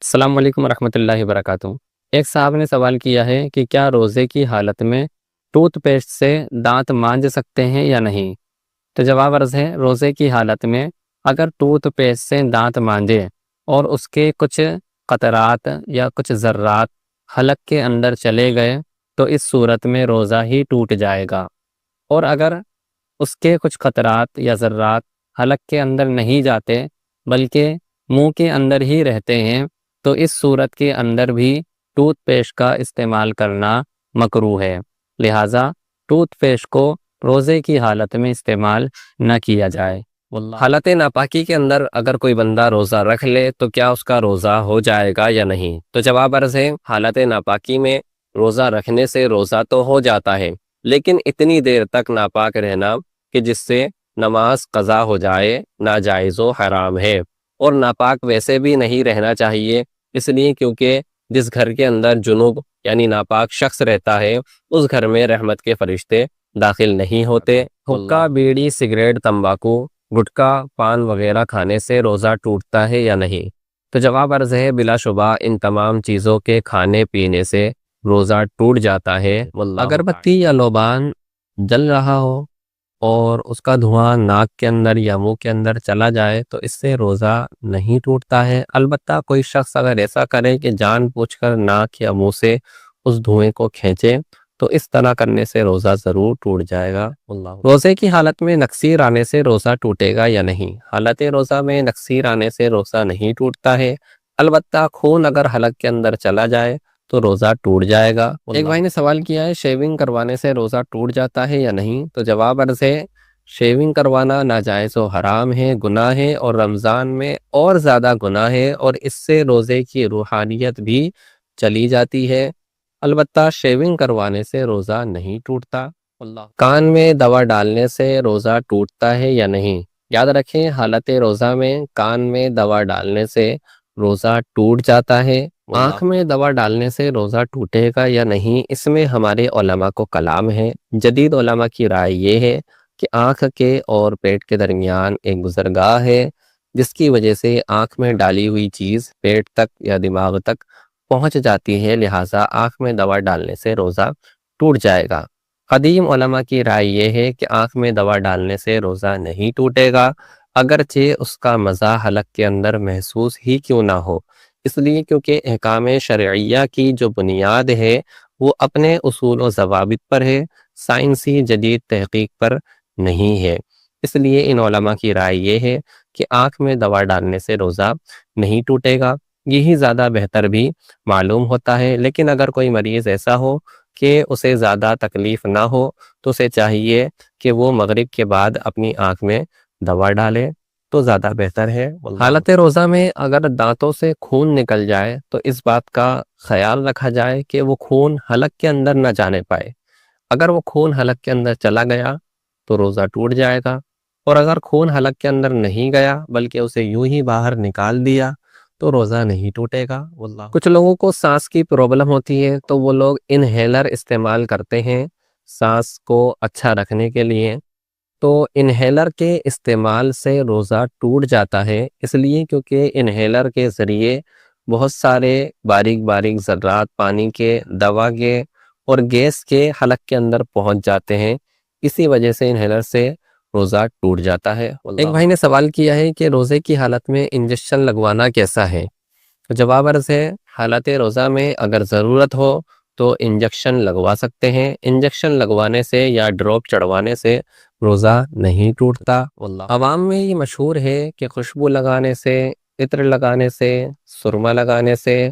السلام علیکم ورحمۃ اللہ وبرکاتہ۔ ایک صاحب نے سوال کیا ہے کہ کیا روزے کی حالت میں ٹوتھ پیسٹ سے دانت مانج سکتے ہیں یا نہیں؟ تو جواب عرض ہے، روزے کی حالت میں اگر ٹوتھ پیسٹ سے دانت مانجے اور اس کے کچھ قطرات یا کچھ ذرات حلق کے اندر چلے گئے تو اس صورت میں روزہ ہی ٹوٹ جائے گا، اور اگر اس کے کچھ قطرات یا ذرات حلق کے اندر نہیں جاتے بلکہ منہ کے اندر ہی رہتے ہیں تو اس صورت کے اندر بھی ٹوتھ پیسٹ کا استعمال کرنا مکروہ ہے، لہٰذا ٹوتھ پیسٹ کو روزے کی حالت میں استعمال نہ کیا جائے۔ حالت ناپاکی کے اندر اگر کوئی بندہ روزہ رکھ لے تو کیا اس کا روزہ ہو جائے گا یا نہیں؟ تو جواب عرض ہے، حالت ناپاکی میں روزہ رکھنے سے روزہ تو ہو جاتا ہے، لیکن اتنی دیر تک ناپاک رہنا کہ جس سے نماز قضا ہو جائے ناجائز و حرام ہے، اور ناپاک ویسے بھی نہیں رہنا چاہیے، اس لیے کیونکہ جس گھر کے اندر جنوب یعنی ناپاک شخص رہتا ہے اس گھر میں رحمت کے فرشتے داخل نہیں ہوتے۔ حقہ، بیڑی، سگریٹ، تمباکو، گٹکا، پان وغیرہ کھانے سے روزہ ٹوٹتا ہے یا نہیں؟ تو جواب عرض ہے، بلا شبہ ان تمام چیزوں کے کھانے پینے سے روزہ ٹوٹ جاتا ہے۔ اگر بتی یا لوبان جل رہا ہو اور اس کا دھواں ناک کے اندر یا منہ کے اندر چلا جائے تو اس سے روزہ نہیں ٹوٹتا ہے، البتہ کوئی شخص اگر ایسا کرے کہ جان بوجھ کر ناک یا منہ سے اس دھوئیں کو کھینچے تو اس طرح کرنے سے روزہ ضرور ٹوٹ جائے گا۔ روزے کی حالت میں نکسیر آنے سے روزہ ٹوٹے گا یا نہیں؟ حالت روزہ میں نکسیر آنے سے روزہ نہیں ٹوٹتا ہے، البتہ خون اگر حلق کے اندر چلا جائے تو روزہ ٹوٹ جائے گا۔ ایک بھائی نے سوال کیا ہے، شیونگ کروانے سے روزہ ٹوٹ جاتا ہے یا نہیں؟ تو جواب عرض ہے، شیونگ کروانا ناجائز و حرام ہے، گناہ ہے، اور رمضان میں اور زیادہ گناہ ہے، اور اس سے روزے کی روحانیت بھی چلی جاتی ہے، البتہ شیونگ کروانے سے روزہ نہیں ٹوٹتا۔ کان میں دوا ڈالنے سے روزہ ٹوٹتا ہے یا نہیں؟ یاد رکھیں، حالت روزہ میں کان میں دوا ڈالنے سے روزہ ٹوٹ جاتا ہے۔ آنکھ میں دوا ڈالنے سے روزہ ٹوٹے گا یا نہیں، اس میں ہمارے علماء کو کلام ہے۔ جدید علماء کی رائے یہ ہے کہ آنکھ کے اور پیٹ کے درمیان ایک گزرگاہ ہے، جس کی وجہ سے آنکھ میں ڈالی ہوئی چیز پیٹ تک یا دماغ تک پہنچ جاتی ہے، لہٰذا آنکھ میں دوا ڈالنے سے روزہ ٹوٹ جائے گا۔ قدیم علماء کی رائے یہ ہے کہ آنکھ میں دوا ڈالنے سے روزہ نہیں ٹوٹے گا، اگرچہ اس کا مزہ حلق کے اندر محسوس ہی کیوں نہ ہو، اس لیے کیونکہ احکام شرعیہ کی جو بنیاد ہے وہ اپنے اصول و ضوابط پر ہے، سائنسی جدید تحقیق پر نہیں ہے۔ اس لیے ان علماء کی رائے یہ ہے کہ آنکھ میں دوا ڈالنے سے روزہ نہیں ٹوٹے گا، یہی زیادہ بہتر بھی معلوم ہوتا ہے، لیکن اگر کوئی مریض ایسا ہو کہ اسے زیادہ تکلیف نہ ہو تو اسے چاہیے کہ وہ مغرب کے بعد اپنی آنکھ میں دوا ڈالے تو زیادہ بہتر ہے۔ حالت روزہ میں اگر دانتوں سے خون نکل جائے تو اس بات کا خیال رکھا جائے کہ وہ خون حلق کے اندر نہ جانے پائے۔ اگر وہ خون حلق کے اندر چلا گیا تو روزہ ٹوٹ جائے گا، اور اگر خون حلق کے اندر نہیں گیا بلکہ اسے یوں ہی باہر نکال دیا تو روزہ نہیں ٹوٹے گا۔ کچھ لوگوں کو سانس کی پرابلم ہوتی ہے تو وہ لوگ انہیلر استعمال کرتے ہیں سانس کو اچھا رکھنے کے لیے، تو انہیلر کے استعمال سے روزہ ٹوٹ جاتا ہے، اس لیے کیونکہ انہیلر کے ذریعے بہت سارے باریک باریک ذرات پانی کے، دوا کے اور گیس کے حلق کے اندر پہنچ جاتے ہیں، اسی وجہ سے انہیلر سے روزہ ٹوٹ جاتا ہے۔ ایک بھائی نے سوال کیا ہے کہ روزے کی حالت میں انجیکشن لگوانا کیسا ہے؟ تو جواب عرض ہے، حالت روزہ میں اگر ضرورت ہو تو انجیکشن لگوا سکتے ہیں، انجیکشن لگوانے سے یا ڈراپ چڑھوانے سے روزہ نہیں ٹوٹتا۔ عوام میں یہ مشہور ہے کہ خوشبو لگانے سے، عطر لگانے سے، سرما لگانے سے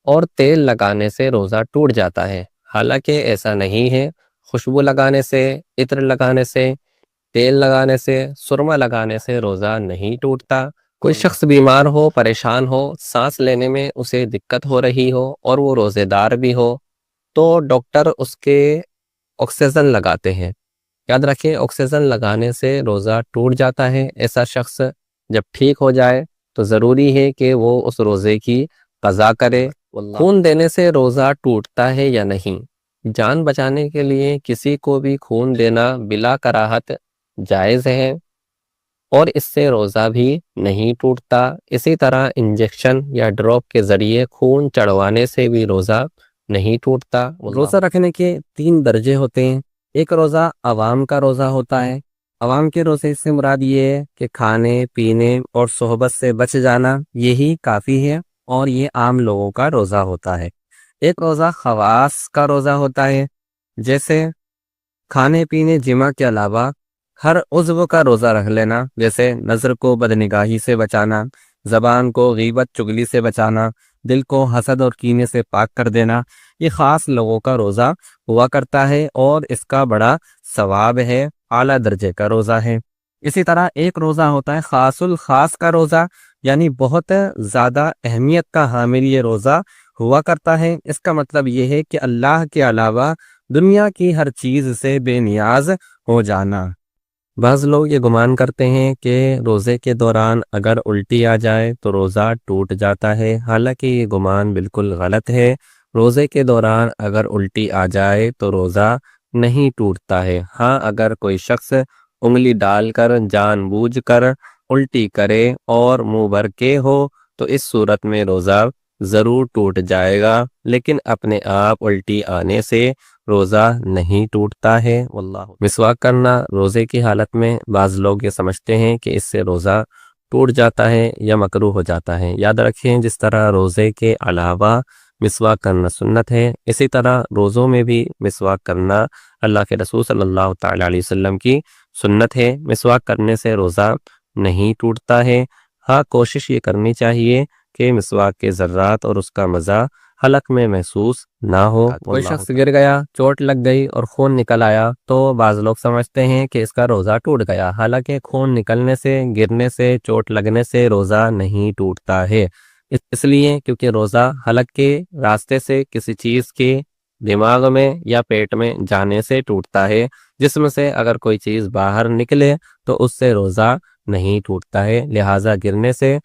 اور تیل لگانے سے روزہ ٹوٹ جاتا ہے، حالانکہ ایسا نہیں ہے۔ خوشبو لگانے سے، عطر لگانے سے، تیل لگانے سے، سرما لگانے سے روزہ نہیں ٹوٹتا۔ کوئی شخص بیمار ہو، پریشان ہو، سانس لینے میں اسے دقت ہو رہی ہو اور وہ روزے دار بھی ہو تو ڈاکٹر اس کے آکسیجن لگاتے ہیں۔ یاد رکھیں، آکسیجن لگانے سے روزہ ٹوٹ جاتا ہے۔ ایسا شخص جب ٹھیک ہو جائے تو ضروری ہے کہ وہ اس روزے کی قضا کرے۔ خون دینے سے روزہ ٹوٹتا ہے یا نہیں؟ جان بچانے کے لیے کسی کو بھی خون دینا بلا کراہت جائز ہے۔ اور اس سے روزہ بھی نہیں ٹوٹتا۔ اسی طرح انجیکشن یا ڈراپ کے ذریعے خون چڑھوانے سے بھی روزہ نہیں ٹوٹتا۔ روزہ رکھنے کے 3 درجے ہوتے ہیں۔ ایک روزہ عوام کا روزہ ہوتا ہے۔ عوام کے روزے سے مراد یہ ہے کہ کھانے پینے اور صحبت سے بچ جانا یہی کافی ہے، اور یہ عام لوگوں کا روزہ ہوتا ہے۔ ایک روزہ خواص کا روزہ ہوتا ہے، جیسے کھانے پینے جمع کے علاوہ ہر عضو کا روزہ رکھ لینا، جیسے نظر کو بدنگاہی سے بچانا، زبان کو غیبت چگلی سے بچانا، دل کو حسد اور کینے سے پاک کر دینا۔ یہ خاص لوگوں کا روزہ ہوا کرتا ہے اور اس کا بڑا ثواب ہے، اعلیٰ درجے کا روزہ ہے۔ اسی طرح ایک روزہ ہوتا ہے خاص الخاص کا روزہ، یعنی بہت زیادہ اہمیت کا حامل یہ روزہ ہوا کرتا ہے۔ اس کا مطلب یہ ہے کہ اللہ کے علاوہ دنیا کی ہر چیز سے بے نیاز ہو جانا۔ بعض لوگ یہ گمان کرتے ہیں کہ روزے کے دوران اگر الٹی آ جائے تو روزہ ٹوٹ جاتا ہے، حالانکہ یہ گمان بالکل غلط ہے۔ روزے کے دوران اگر الٹی آ جائے تو روزہ نہیں ٹوٹتا ہے۔ ہاں، اگر کوئی شخص انگلی ڈال کر جان بوجھ کر الٹی کرے اور منہ بھر کے ہو تو اس صورت میں روزہ ضرور ٹوٹ جائے گا، لیکن اپنے آپ الٹی آنے سے روزہ نہیں ٹوٹتا ہے۔ واللہ مسواک کرنا روزے کی حالت میں بعض لوگ یہ سمجھتے ہیں کہ اس سے روزہ ٹوٹ جاتا ہے یا مکروہ ہو جاتا ہے۔ یاد رکھیں، جس طرح روزے کے علاوہ مسواک کرنا سنت ہے، اسی طرح روزوں میں بھی مسواک کرنا اللہ کے رسول صلی اللہ تعالی علیہ وسلم کی سنت ہے۔ مسواک کرنے سے روزہ نہیں ٹوٹتا ہے۔ ہاں، کوشش یہ کرنی چاہیے کہ مسواک کے ذرات اور اس کا مزہ حلق میں محسوس نہ ہو۔ کوئی شخص گر گیا، چوٹ لگ گئی اور خون نکل آیا تو بعض لوگ سمجھتے ہیں کہ اس کا روزہ ٹوٹ گیا، حالانکہ خون نکلنے سے، گرنے سے، چوٹ لگنے سے روزہ نہیں ٹوٹتا ہے۔ اس لیے کیونکہ روزہ حلق کے راستے سے کسی چیز کے دماغ میں یا پیٹ میں جانے سے ٹوٹتا ہے۔ جسم سے اگر کوئی چیز باہر نکلے تو اس سے روزہ نہیں ٹوٹتا ہے، لہٰذا گرنے سے،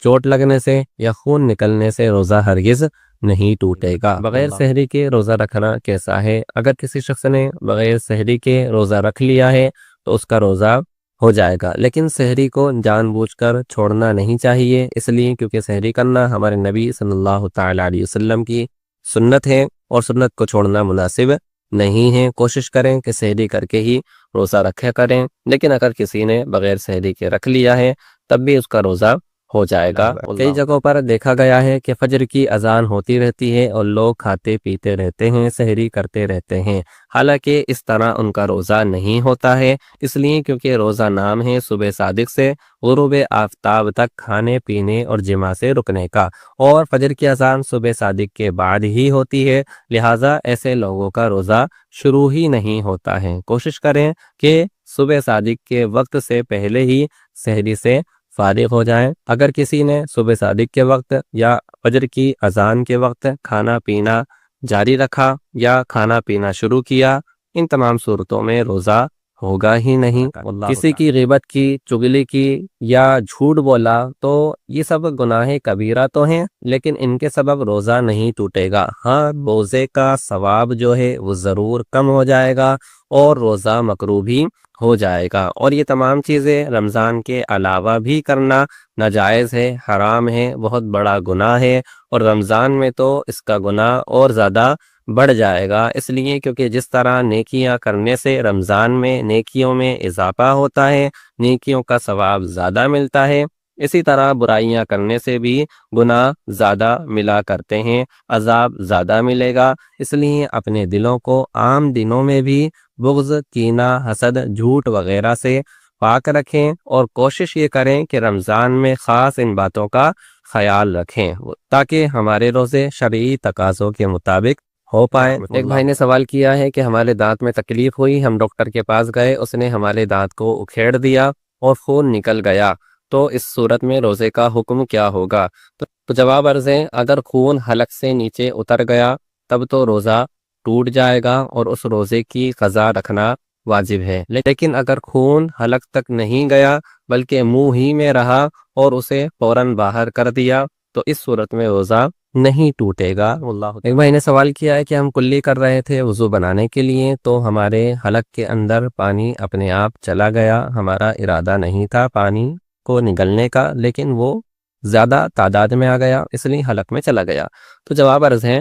چوٹ لگنے سے یا خون نکلنے سے روزہ ہرگز نہیں ٹوٹے گا۔ بغیر سحری کے روزہ رکھنا کیسا ہے؟ اگر کسی شخص نے بغیر سحری کے روزہ رکھ لیا ہے تو اس کا روزہ ہو جائے گا، لیکن سحری کو جان بوجھ کر چھوڑنا نہیں چاہیے، اس لیے کیونکہ سحری کرنا ہمارے نبی صلی اللہ تعالی علیہ وسلم کی سنت ہے اور سنت کو چھوڑنا مناسب نہیں ہے۔ کوشش کریں کہ سحری کر کے ہی روزہ رکھا کریں، لیکن اگر کسی نے بغیر سحری کے رکھ لیا ہے تب بھی اس کا روزہ ہو جائے گا۔ کئی جگہوں پر دیکھا گیا ہے کہ فجر کی اذان ہوتی رہتی ہے اور لوگ کھاتے پیتے رہتے ہیں، سحری کرتے رہتے ہیں، حالانکہ اس طرح ان کا روزہ نہیں ہوتا ہے، اس لیے کیونکہ روزہ نام ہے صبح صادق سے غروب آفتاب تک کھانے پینے اور جماع سے رکنے کا، اور فجر کی اذان صبح صادق کے بعد ہی ہوتی ہے، لہٰذا ایسے لوگوں کا روزہ شروع ہی نہیں ہوتا ہے۔ کوشش کریں کہ صبح صادق کے وقت سے پہلے ہی سحری سے فارغ ہو جائیں۔ اگر کسی نے صبح صادق کے وقت یا فجر کی اذان کے وقت کھانا پینا جاری رکھا یا کھانا پینا شروع کیا، ان تمام صورتوں میں روزہ ہوگا ہی نہیں۔ کسی کی غیبت کی، چگلی کی یا جھوٹ بولا تو یہ سب گناہ کبیرہ تو ہیں، لیکن ان کے سبب روزہ نہیں ٹوٹے گا۔ ہاں، روزے کا ثواب جو ہے وہ ضرور کم ہو جائے گا اور روزہ مکروہ بھی ہو جائے گا، اور یہ تمام چیزیں رمضان کے علاوہ بھی کرنا ناجائز ہے، حرام ہے، بہت بڑا گناہ ہے، اور رمضان میں تو اس کا گناہ اور زیادہ بڑھ جائے گا، اس لیے کیونکہ جس طرح نیکیاں کرنے سے رمضان میں نیکیوں میں اضافہ ہوتا ہے، نیکیوں کا ثواب زیادہ ملتا ہے، اسی طرح برائیاں کرنے سے بھی گناہ زیادہ ملا کرتے ہیں، عذاب زیادہ ملے گا۔ اس لیے اپنے دلوں کو عام دنوں میں بھی بغض، کینہ، حسد، جھوٹ وغیرہ سے پاک رکھیں، اور کوشش یہ کریں کہ رمضان میں خاص ان باتوں کا خیال رکھیں تاکہ ہمارے روزے شرعی تقاضوں کے مطابق ہو پائیں۔ ایک بھائی نے سوال کیا ہے کہ ہمارے دانت میں تکلیف ہوئی، ہم ڈاکٹر کے پاس گئے، اس نے ہمارے دانت کو اکھیڑ دیا اور خون نکل گیا، تو اس صورت میں روزے کا حکم کیا ہوگا؟ تو جواب عرض ہے، اگر خون حلق سے نیچے اتر گیا تب تو روزہ ٹوٹ جائے گا اور اس روزے کی قضا رکھنا واجب ہے، لیکن اگر خون حلق تک نہیں گیا بلکہ منہ ہی میں رہا اور اسے فوراً باہر کر دیا تو اس صورت میں روزہ نہیں ٹوٹے گا۔ واللہ ایک بھائی نے سوال کیا ہے کہ ہم کلی کر رہے تھے وضو بنانے کے لیے، تو ہمارے حلق کے اندر پانی اپنے آپ چلا گیا، ہمارا ارادہ نہیں تھا پانی کو نگلنے کا، لیکن وہ زیادہ تعداد میں آ گیا اس لیے حلق میں چلا گیا۔ تو جواب عرض ہے،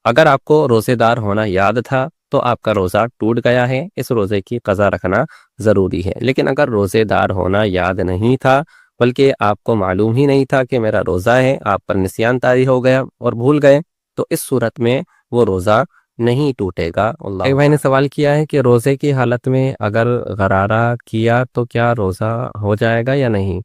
اگر آپ کو روزے دار ہونا یاد تھا تو آپ کا روزہ ٹوٹ گیا ہے، اس روزے کی قضا رکھنا ضروری ہے۔ لیکن اگر روزے دار ہونا یاد نہیں تھا بلکہ آپ کو معلوم ہی نہیں تھا کہ میرا روزہ ہے، آپ پر نسیان طاری ہو گیا اور بھول گئے، تو اس صورت میں وہ روزہ نہیں ٹوٹے گا۔ ایک بھائی نے سوال کیا ہے کہ روزے کی حالت میں اگر غرارہ کیا تو کیا روزہ ہو جائے گا یا نہیں؟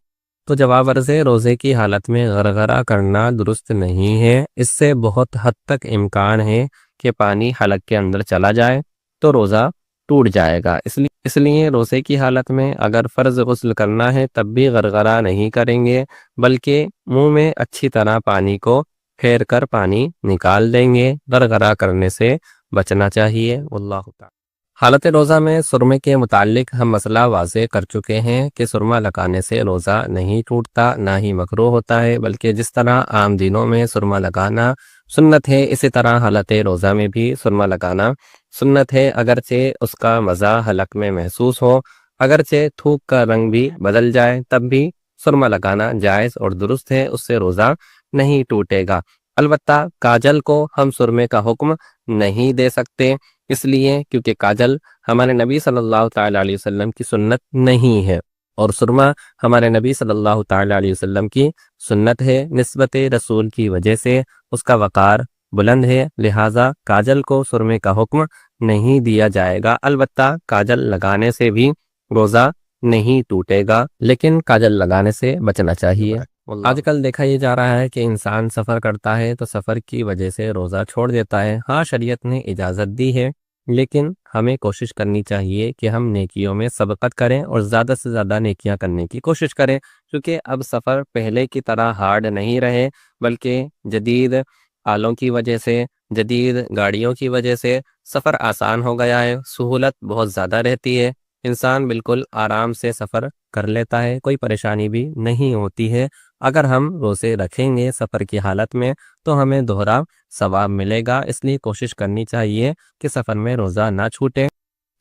تو جواب عرض ہے، روزے کی حالت میں غرغرہ کرنا درست نہیں ہے، اس سے بہت حد تک امکان ہے کہ پانی حلق کے اندر چلا جائے تو روزہ ٹوٹ جائے گا۔ اس لیے روزے کی حالت میں اگر فرض غسل کرنا ہے تب بھی غرغرہ نہیں کریں گے، بلکہ منہ میں اچھی طرح پانی کو پھیر کر پانی نکال دیں گے، غرغرہ کرنے سے بچنا چاہیے۔ واللہ تعالی۔ حالت روزہ میں سرمے کے متعلق ہم مسئلہ واضح کر چکے ہیں کہ سرما لگانے سے روزہ نہیں ٹوٹتا، نہ ہی مکروہ ہوتا ہے، بلکہ جس طرح عام دنوں میں سرما لگانا سنت ہے اسی طرح حالت روزہ میں بھی سرما لگانا سنت ہے، اگرچہ اس کا مزہ حلق میں محسوس ہو، اگرچہ تھوک کا رنگ بھی بدل جائے، تب بھی سرما لگانا جائز اور درست ہے، اس سے روزہ نہیں ٹوٹے گا۔ البتہ کاجل کو ہم سرمے کا حکم نہیں دے سکتے، اس لیے کیونکہ کاجل ہمارے نبی صلی اللہ تعالیٰ علیہ وسلم کی سنت نہیں ہے، اور سرما ہمارے نبی صلی اللہ تعالیٰ علیہ وسلم کی سنت ہے، نسبت رسول کی وجہ سے اس کا وقار بلند ہے، لہٰذا کاجل کو سرمے کا حکم نہیں دیا جائے گا۔ البتہ کاجل لگانے سے بھی روزہ نہیں ٹوٹے گا، لیکن کاجل لگانے سے بچنا چاہیے۔ آج کل دیکھا یہ جا رہا ہے کہ انسان سفر کرتا ہے تو سفر کی وجہ سے روزہ چھوڑ دیتا ہے۔ ہاں، شریعت نے اجازت دی ہے، لیکن ہمیں کوشش کرنی چاہیے کہ ہم نیکیوں میں سبقت کریں اور زیادہ سے زیادہ نیکیاں کرنے کی کوشش کریں، کیونکہ اب سفر پہلے کی طرح ہارڈ نہیں رہے، بلکہ جدید آلوں کی وجہ سے، جدید گاڑیوں کی وجہ سے سفر آسان ہو گیا ہے، سہولت بہت زیادہ رہتی ہے، انسان بالکل آرام سے سفر کر لیتا ہے، کوئی پریشانی بھی نہیں ہوتی ہے۔ اگر ہم روزے رکھیں گے سفر کی حالت میں تو ہمیں دوہرا ثواب ملے گا، اس لیے کوشش کرنی چاہیے کہ سفر میں روزہ نہ چھوٹے۔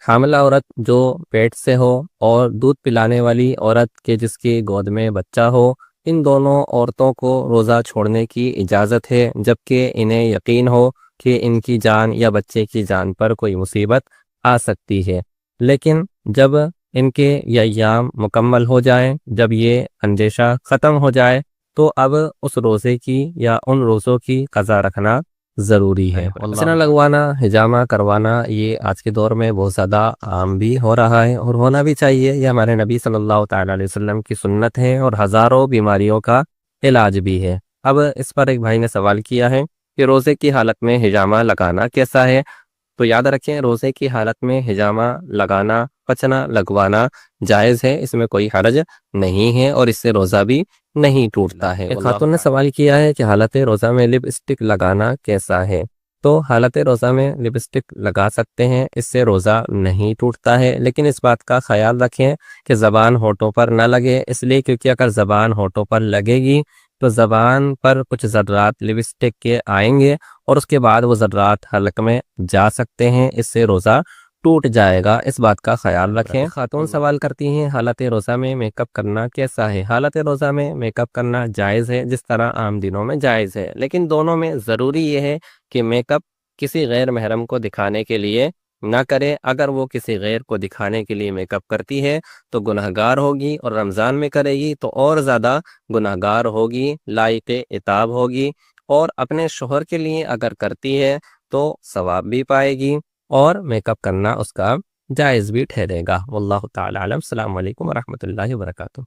حاملہ عورت جو پیٹ سے ہو اور دودھ پلانے والی عورت کے جس کی گود میں بچہ ہو، ان دونوں عورتوں کو روزہ چھوڑنے کی اجازت ہے، جبکہ انہیں یقین ہو کہ ان کی جان یا بچے کی جان پر کوئی مصیبت آ سکتی ہے۔ لیکن جب ان کے یہ ایام مکمل ہو جائیں، جب یہ اندیشہ ختم ہو جائے، تو اب اس روزے کی یا ان روزوں کی قضا رکھنا ضروری ہے۔ حسنہ لگوانا، حجامہ کروانا یہ آج کے دور میں بہت زیادہ عام بھی ہو رہا ہے اور ہونا بھی چاہیے، یہ ہمارے نبی صلی اللہ تعالیٰ علیہ وسلم کی سنت ہے اور ہزاروں بیماریوں کا علاج بھی ہے۔ اب اس پر ایک بھائی نے سوال کیا ہے کہ روزے کی حالت میں حجامہ لگانا کیسا ہے؟ تو یاد رکھیں، روزے کی حالت میں حجامہ لگانا، پچنا لگوانا جائز ہے، اس میں کوئی حرج نہیں ہے اور اس سے روزہ بھی نہیں ٹوٹتا ہے۔ ایک خاتون نے سوال کیا ہے کہ حالت روزہ میں لپسٹک لگانا کیسا ہے؟ تو حالت روزہ میں لپسٹک لگا سکتے ہیں، اس سے روزہ نہیں ٹوٹتا ہے، لیکن اس بات کا خیال رکھیں کہ زبان ہونٹوں پر نہ لگے، اس لیے کیونکہ اگر زبان ہونٹوں پر لگے گی تو زبان پر کچھ ذرات لپسٹک کے آئیں گے اور اس کے بعد وہ ذرات حلق میں جا سکتے ہیں، اس سے روزہ ٹوٹ جائے گا، اس بات کا خیال رکھیں۔ خاتون سوال کرتی ہیں حالت روزہ میں میک اپ کرنا کیسا ہے؟ حالت روزہ میں میک اپ کرنا جائز ہے، جس طرح عام دنوں میں جائز ہے، لیکن دونوں میں ضروری یہ ہے کہ میک اپ کسی غیر محرم کو دکھانے کے لیے نہ کرے۔ اگر وہ کسی غیر کو دکھانے کے لیے میک اپ کرتی ہے تو گناہ گار ہوگی، اور رمضان میں کرے گی تو اور زیادہ گناہ گار ہوگی، لائق عتاب ہوگی، اور اپنے شوہر کے لیے اگر کرتی ہے تو ثواب بھی پائے گی اور میک اپ کرنا اس کا جائز بھی ٹھہرے گا۔ واللہ تعالی عالم۔ السلام علیکم ورحمۃ اللہ وبرکاتہ۔